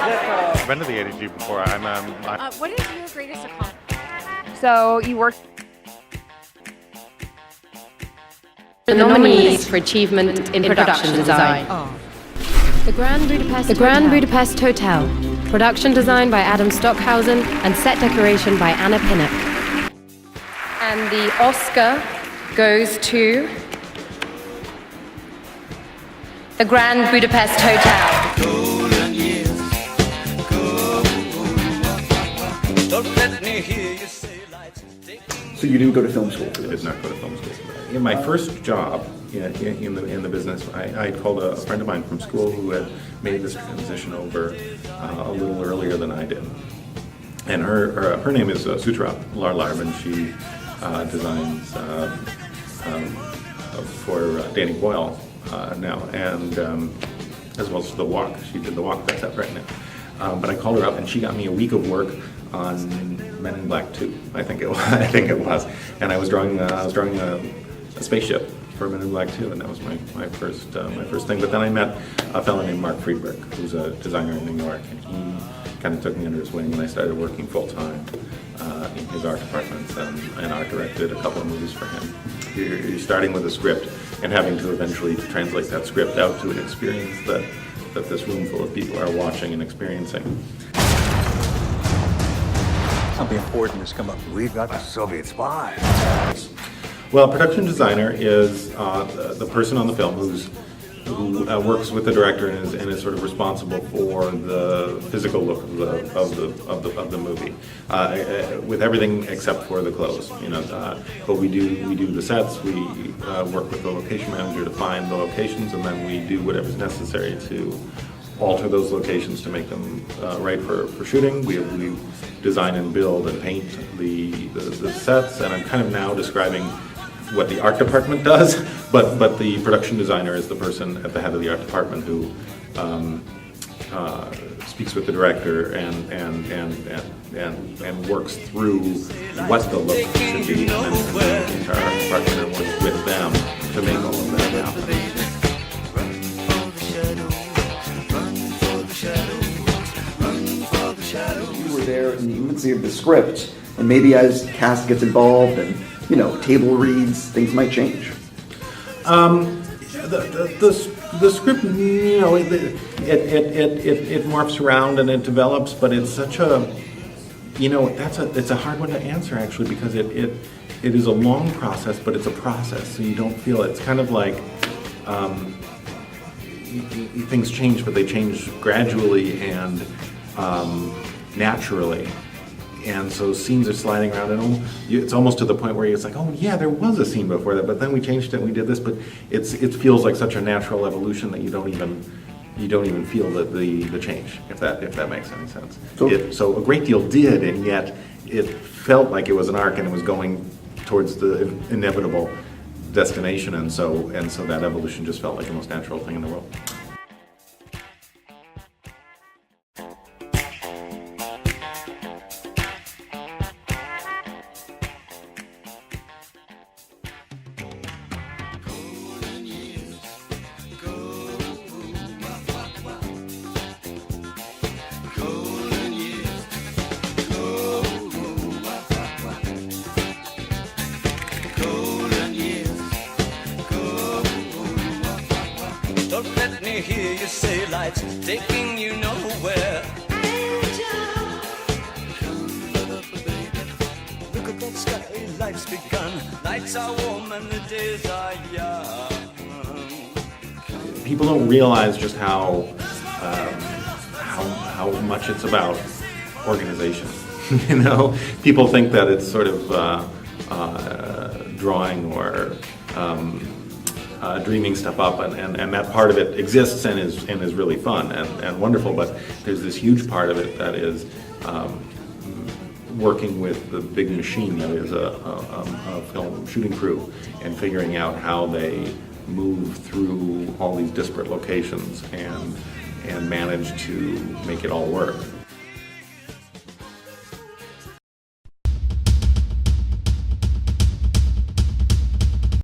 I've been to the ADG before. What is your greatest accomplishment? So you work. The nominees for achievement in production design. The Grand Budapest Hotel. Production design by Adam Stockhausen and set decoration by Anna Pinnock. And the Oscar goes to the Grand Budapest Hotel. So you didn't go to film school? I did not go to film school. In my first job in the business, I called a friend of mine from school who had made this transition over a little earlier than I did. And her name is Sutra Larlarb, and she designs for Danny Boyle now, and as well as the walk. She did the walk that's up right now. But I called her up, and she got me a week of work on Men in Black 2. I think it was, and I was drawing a spaceship for Men in Black 2, and that was my first thing. But then I met a fellow named Mark Friedberg, who's a designer in New York, and he kind of took me under his wing, and I started working full time in his art departments, and art directed a couple of movies for him. You're starting with a script and having to eventually translate that script out to an experience that this room full of people are watching and experiencing. Something important has come up. We've got a Soviet spy. Well, production designer is the person on the film who works with the director and is sort of responsible for the physical look of the movie, with everything except for the clothes. But we do the sets. We work with the location manager to find the locations, and then we do whatever's necessary to alter those locations to make them right for shooting. We design and build and paint the sets, and I'm kind of now describing what the art department does, but the production designer is the person at the head of the art department who speaks with the director and works through what the look should be, and then the entire art department and works with them to make all of that happen. You were there in the infancy of the script, and maybe as cast gets involved and table reads, things might change. The script, it morphs around and it develops, but it's such a, it's a hard one to answer actually, because it is a long process, but it's a process, so you don't feel it. It's kind of like things change, but they change gradually and naturally. And so scenes are sliding around, and it's almost to the point where it's like, oh yeah, there was a scene before that, but then we changed it and we did this. But it feels like such a natural evolution that you don't even feel the change, if that makes any sense. So a great deal did, and yet it felt like it was an arc and it was going towards the inevitable destination, and so that evolution just felt like the most natural thing in the world. Don't let me hear you say life's taking you nowhere. Angel, come up, baby. Look at that sky, life's begun. Nights are warm and the days are young. People don't realize just how much it's about organization. People think that it's sort of drawing or dreaming stuff up, and that part of it exists and is really fun and wonderful. But there's this huge part of it that is working with the big machine that is a film shooting crew and figuring out how they move through all these disparate locations and manage to make it all work.